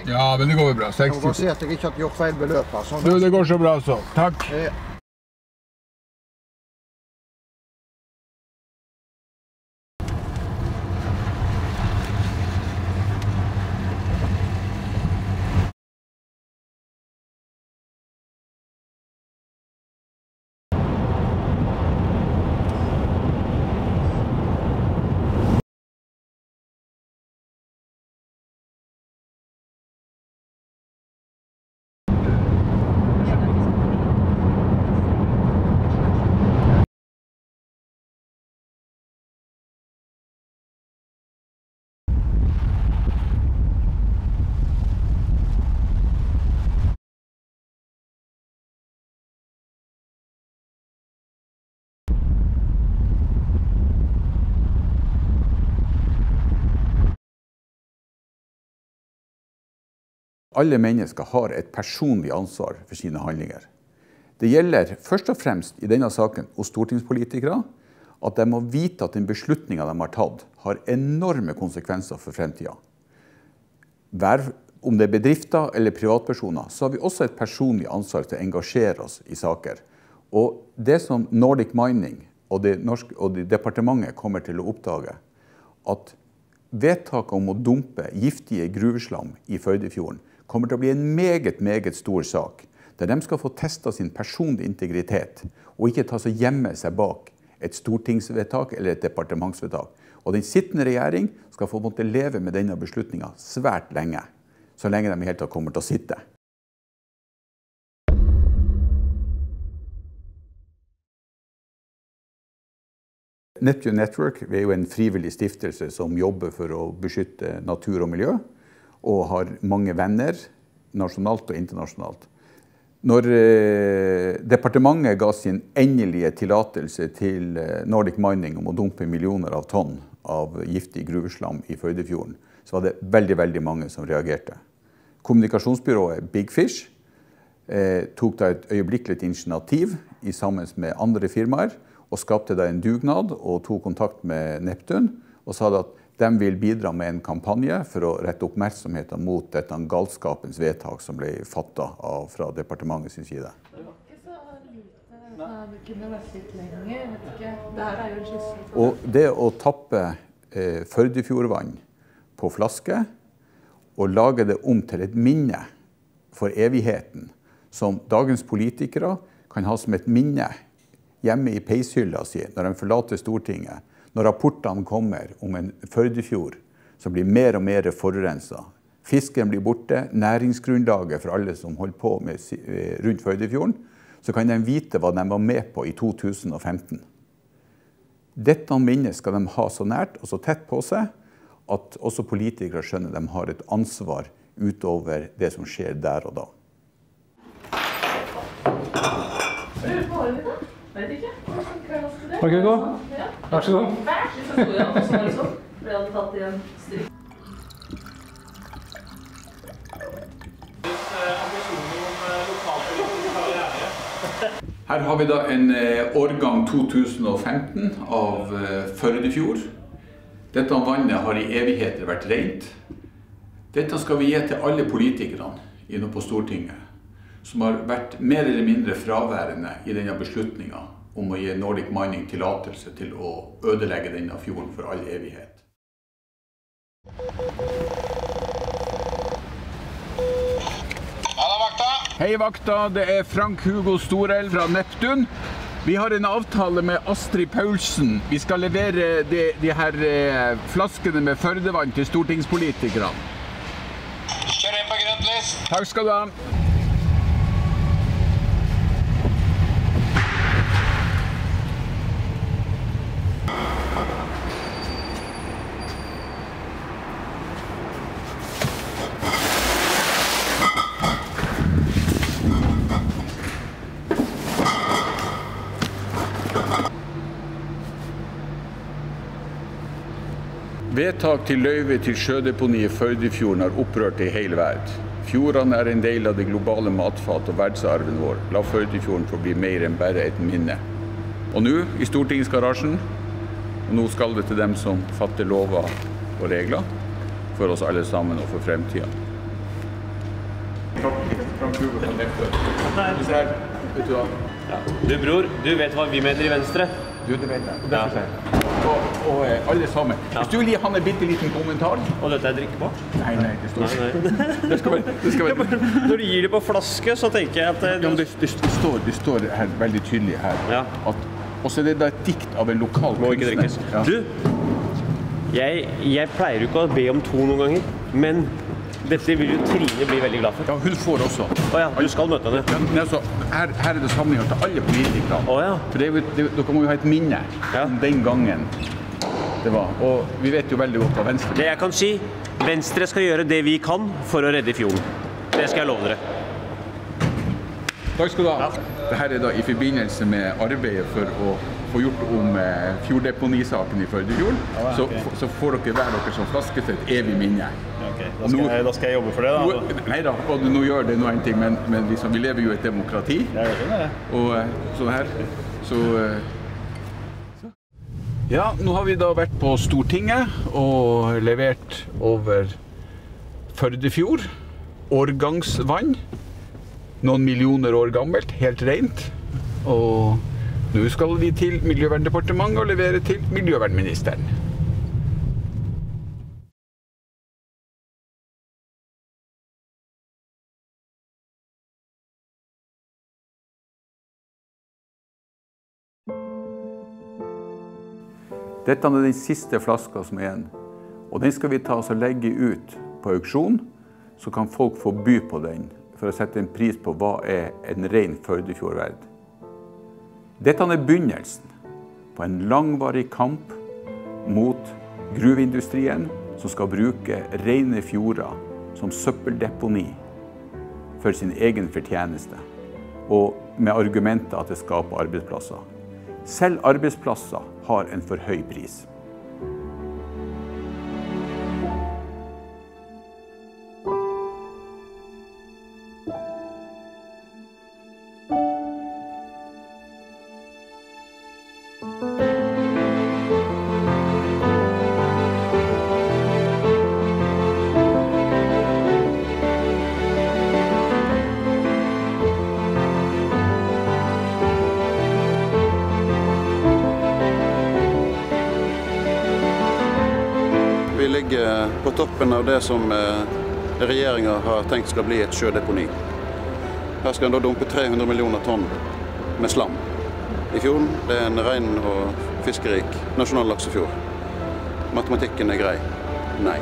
Ja, men det går jo bra. 60. Jeg må bare si at jeg ikke har gjort feil beløp. Altså. Du, det går så bra så. Takk. Alle mennesker har et personlig ansvar for sine handlinger. Det gjelder først og fremst i denne saken hos stortingspolitikere at de må vite at den beslutningen de har tatt har enorme konsekvenser for fremtiden. Om det er bedrifter eller privatpersoner, så har vi også et personlig ansvar til å engasjere oss i saker. Og det som Nordic Mining og departementet kommer til å oppdage, at vedtaket om å dumpe giftige gruveslam i Førdefjorden kommer til å bli en meget stor sak, der de skal få testet sin personlige integritet, og ikke ta seg gjemme seg bak et stortingsvedtak eller et departementsvedtak. Og den sittende regjering skal få måtte leve med denne beslutningen svært lenge, så lenge de helt tatt kommer til å sitte. Neptune Network er jo en frivillig stiftelse som jobber for å beskytte natur og miljø, og har mange venner, nasjonalt og internasjonalt. Når departementet ga sin endelige tillatelse til Nordic Mining om å dumpe millioner av tonn av giftig gruveslam i Førdefjorden, så var det veldig mange som reagerte. Kommunikasjonsbyrået Big Fish tok da et øyeblikkelig initiativ i sammen med andre firmaer, og skapte da en dugnad og tok kontakt med Neptune, og sa at de vil bidra med en kampanje for å rette oppmerksomheten mot dette galskapens vedtak som ble fattet fra departementets side. Det var ikke så lite, det kunne vært litt lenger, vet ikke. Det her er jo en skissel. Og det å tappe Førdefjordvann på flaske, og lage det om til et minne for evigheten, som dagens politikere kan ha som et minne hjemme i peishylla si når de forlater Stortinget, når rapportene kommer om en Førdefjord som blir mer og mer forurenset. Fisken blir borte, næringsgrunnlaget for alle som holder på rundt Førdefjorden, så kan de vite hva de var med på i 2015. Dette minnet skal de ha så nært og så tett på seg, at også politikere skjønner de har et ansvar utover det som skjer der og da. Vet ikke. Ok, gå. Vær så god. Vær så god, ja. Og så var det sånn. For jeg hadde tatt i en stryk. Her har vi da en årgang 2015 av Førdefjord. Dette vannet har i evigheter vært rent. Dette skal vi gi til alle politikerne inne på Stortinget, som har vært mer eller mindre fraværende i denne beslutningen om å gi Nordic Mining tillatelse til å ødelegge denne fjorden for all evighet. Hei vakta, det er Frank Hugo Storelv fra Neptune. Vi har en avtale med Astrid Paulsen. Vi skal levere de her flaskene med Førdevann til stortingspolitikerne. Kjør inn på grønt lys. Takk skal du ha. Vedtak til løyve til sjødeponi i Førdefjorden har opprørt i hele verden. Fjordene er en del av det globale matfat og verdensarven vår. La Førdefjorden få bli mer enn bare et minne. Og nå, i Stortingsgarasjen, og nå skal det til dem som fatter lover og regler, for oss alle sammen og for fremtiden. Frank Hugo fra Neptun. Disse her, vet du hva? Ja. Du bror, du vet hva vi mener i Venstre? Du, det vet jeg. Og derfor sier jeg. Og alle sammen. Hvis du vil gi han en bitteliten kommentar. Og dette er drikkbart? Nei, det står ikke. Det skal være. Når du gir det på flaske, så tenker jeg at Ja, men det står her veldig tydelig her. Ja. Og så er det da et dikt av en lokal må ikke drikkes. Ja. Du, jeg pleier jo ikke å be om to noen ganger, men dette vil jo Trine bli veldig glad for. Ja, hun får også. Åja, du skal møte henne. Ja, men altså, her er det samlinger til alle politikere. Åja. For dere må jo ha et minne om den gangen det var. Og vi vet jo veldig godt hva Venstre Det jeg kan si, Venstre skal gjøre det vi kan for å redde fjorden. Det skal jeg love dere. Takk skal du ha. Dette er da i forbindelse med arbeidet for å få gjort om fjorddeponisaken i Førdefjorden. Så får dere hver dere som flaske til et evig minne. Okay, da skal jeg jobbe for det da. Neida, og nå gjør det noe en ting, men liksom, vi lever jo i et demokrati. Jeg vet det. Og sånn her, så... Ja, nå har vi da vært på Stortinget og levert over Førdefjord, årgangsvann, noen millioner år gammelt, helt rent, og nå skal vi til Miljøverndepartementet og levere til Miljøvernministeren. Dette er den siste flaska som er igjen, og den skal vi ta oss og legge ut på auksjon, så kan folk få by på den for å sette en pris på hva er en ren Førdefjord verd. Dette er begynnelsen på en langvarig kamp mot gruveindustrien som skal bruke rene fjorder som søppeldeponi for sin egen fortjeneste, og med argumentet at det skaper arbeidsplasser. Selv arbeidsplasser har en for høy pris. Vi ligger på toppen av det som regjeringen har tenkt skal bli et sjødeponi. Her skal en da dumpe 300 millioner tonn med slam i fjorden. Det er en ren og fiskerik nasjonal laksefjord. Matematikken er grei. Nei.